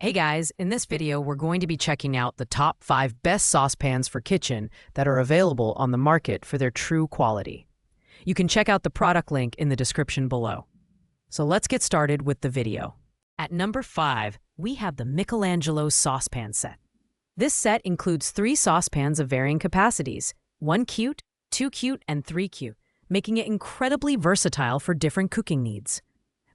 Hey guys, in this video, we're going to be checking out the top 5 best saucepans for kitchen that are available on the market for their true quality. You can check out the product link in the description below. So let's get started with the video. At number 5, we have the Michelangelo saucepan set. This set includes 3 saucepans of varying capacities, 1 cute, 2 cute, and 3 cute, making it incredibly versatile for different cooking needs.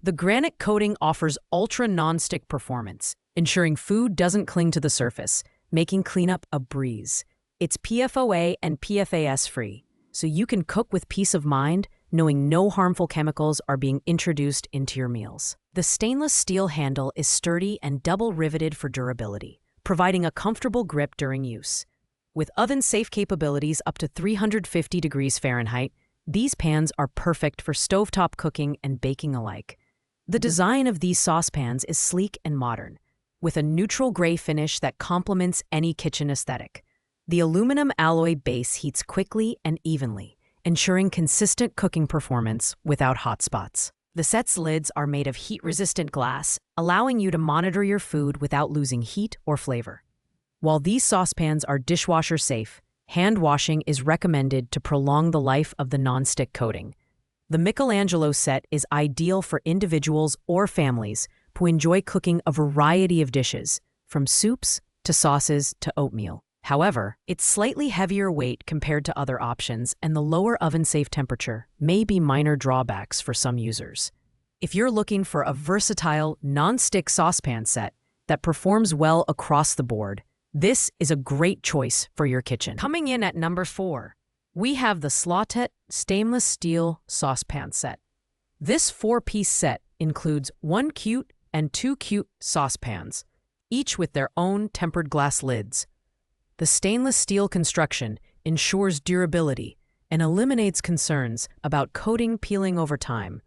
The granite coating offers ultra non-stick performance, ensuring food doesn't cling to the surface, making cleanup a breeze. It's PFOA and PFAS-free, so you can cook with peace of mind, knowing no harmful chemicals are being introduced into your meals. The stainless steel handle is sturdy and double-riveted for durability, providing a comfortable grip during use. With oven-safe capabilities up to 350 degrees Fahrenheit, these pans are perfect for stovetop cooking and baking alike. The design of these saucepans is sleek and modern, with a neutral gray finish that complements any kitchen aesthetic. The aluminum alloy base heats quickly and evenly, ensuring consistent cooking performance without hot spots. The set's lids are made of heat-resistant glass, allowing you to monitor your food without losing heat or flavor. While these saucepans are dishwasher safe, hand washing is recommended to prolong the life of the non-stick coating. The Michelangelo set is ideal for individuals or families who enjoy cooking a variety of dishes, from soups to sauces to oatmeal. However, it's slightly heavier weight compared to other options, and the lower oven-safe temperature may be minor drawbacks for some users. If you're looking for a versatile, non-stick saucepan set that performs well across the board, this is a great choice for your kitchen. Coming in at number 4, we have the Saucepans stainless steel saucepan set. This 4-piece set includes 1 cute and 2 cute saucepans, each with their own tempered glass lids. The stainless steel construction ensures durability and eliminates concerns about coating peeling over time,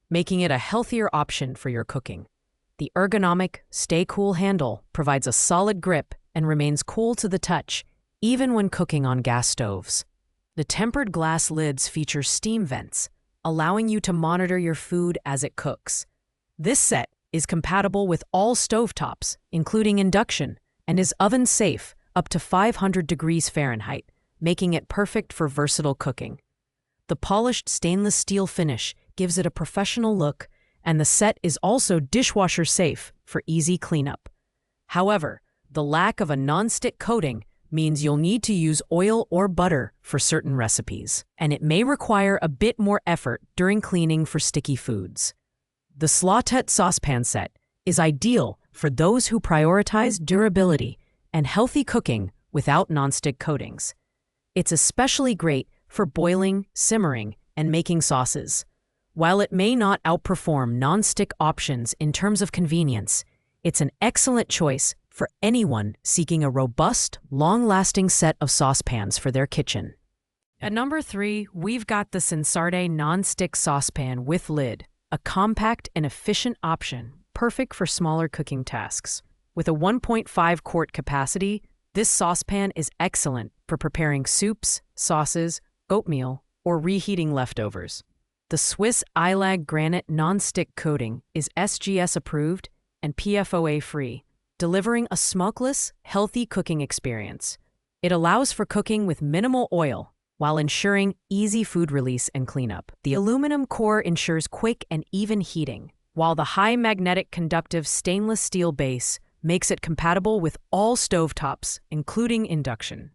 making it a healthier option for your cooking. The ergonomic, stay-cool handle provides a solid grip and remains cool to the touch, even when cooking on gas stoves. The tempered glass lids feature steam vents, allowing you to monitor your food as it cooks. This set is compatible with all stovetops, including induction, and is oven-safe up to 500 degrees Fahrenheit, making it perfect for versatile cooking. The polished stainless steel finish gives it a professional look, and the set is also dishwasher safe for easy cleanup. However, the lack of a non-stick coating means you'll need to use oil or butter for certain recipes, and it may require a bit more effort during cleaning for sticky foods. The Saucepans saucepan set is ideal for those who prioritize durability and healthy cooking without non-stick coatings. It's especially great for boiling, simmering, and making sauces. While it may not outperform non-stick options in terms of convenience, it's an excellent choice for anyone seeking a robust, long-lasting set of saucepans for their kitchen. At number 3, we've got the Saucepans non-stick saucepan with lid, a compact and efficient option, perfect for smaller cooking tasks. With a 1.5 quart capacity, this saucepan is excellent for preparing soups, sauces, oatmeal, or reheating leftovers. The Swiss Ilag granite non-stick coating is SGS approved and PFOA-free, delivering a smokeless, healthy cooking experience. It allows for cooking with minimal oil while ensuring easy food release and cleanup. The aluminum core ensures quick and even heating, while the high magnetic conductive stainless steel base makes it compatible with all stovetops, including induction.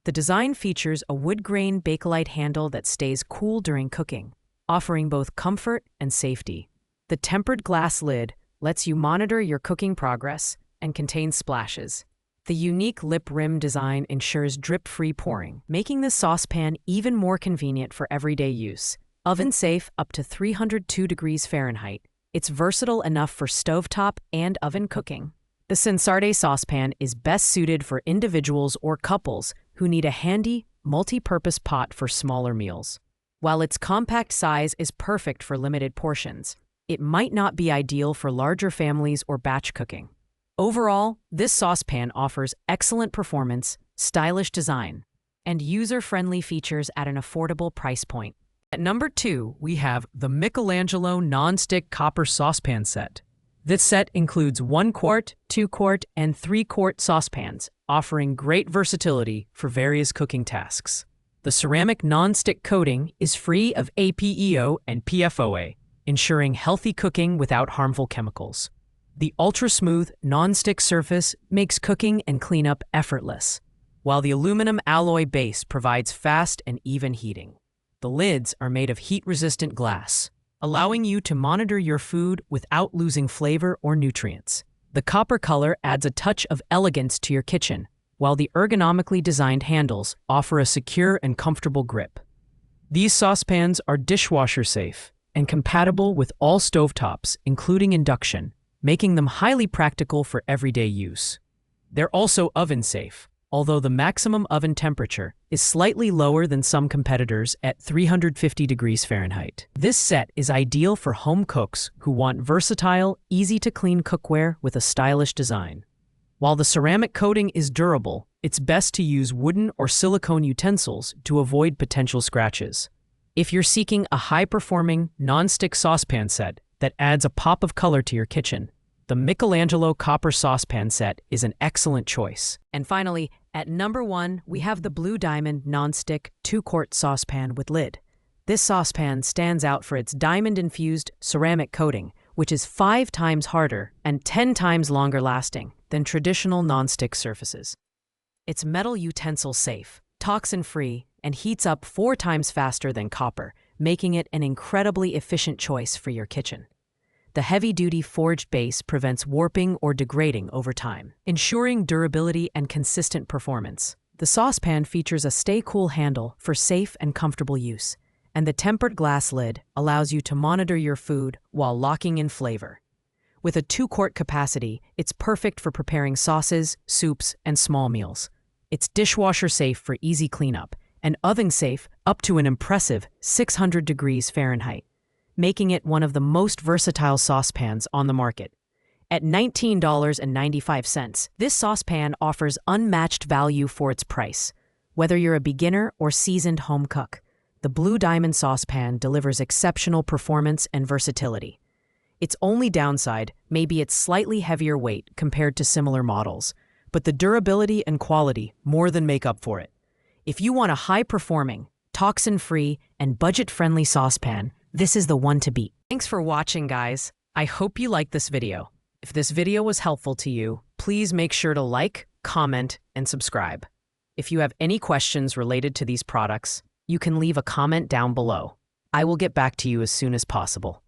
The design features a wood-grain Bakelite handle that stays cool during cooking, offering both comfort and safety. The tempered glass lid lets you monitor your cooking progress and contains splashes. The unique lip rim design ensures drip-free pouring, making this saucepan even more convenient for everyday use. Oven-safe up to 302 degrees Fahrenheit, it's versatile enough for stovetop and oven cooking. The Saucepans saucepan is best suited for individuals or couples who need a handy, multi-purpose pot for smaller meals. While its compact size is perfect for limited portions, it might not be ideal for larger families or batch cooking. Overall, this saucepan offers excellent performance, stylish design, and user-friendly features at an affordable price point. At number 2, we have the Michelangelo non-stick copper saucepan set. This set includes 1 quart, 2 quart, and 3 quart saucepans, offering great versatility for various cooking tasks. The ceramic non-stick coating is free of APEO and PFOA, ensuring healthy cooking without harmful chemicals. The ultra-smooth, non-stick surface makes cooking and cleanup effortless, while the aluminum alloy base provides fast and even heating. The lids are made of heat-resistant glass, allowing you to monitor your food without losing flavor or nutrients. The copper color adds a touch of elegance to your kitchen, while the ergonomically designed handles offer a secure and comfortable grip. These saucepans are dishwasher safe and compatible with all stovetops, including induction, making them highly practical for everyday use. They're also oven safe, although the maximum oven temperature is slightly lower than some competitors at 350 degrees Fahrenheit. This set is ideal for home cooks who want versatile, easy-to-clean cookware with a stylish design. While the ceramic coating is durable, it's best to use wooden or silicone utensils to avoid potential scratches. If you're seeking a high-performing, non-stick saucepan set that adds a pop of color to your kitchen, the Michelangelo Copper Saucepan set is an excellent choice. And finally, at number 1, we have the Blue Diamond Non-Stick 2-quart saucepan with lid. This saucepan stands out for its diamond-infused ceramic coating, which is 5 times harder and 10 times longer lasting than traditional non-stick surfaces. It's metal utensil safe, toxin-free, and heats up 4 times faster than copper, making it an incredibly efficient choice for your kitchen. The heavy-duty forged base prevents warping or degrading over time, ensuring durability and consistent performance. The saucepan features a stay-cool handle for safe and comfortable use, and the tempered glass lid allows you to monitor your food while locking in flavor. With a 2-quart capacity, it's perfect for preparing sauces, soups, and small meals. It's dishwasher safe for easy cleanup, and oven safe up to an impressive 600 degrees Fahrenheit, making it one of the most versatile saucepans on the market. At $19.95, this saucepan offers unmatched value for its price. Whether you're a beginner or seasoned home cook, the Blue Diamond saucepan delivers exceptional performance and versatility. Its only downside may be its slightly heavier weight compared to similar models, but the durability and quality more than make up for it. If you want a high-performing, toxin-free, and budget-friendly saucepan, this is the one to beat. Thanks for watching, guys. I hope you liked this video. If this video was helpful to you, please make sure to like, comment, and subscribe. If you have any questions related to these products, you can leave a comment down below. I will get back to you as soon as possible.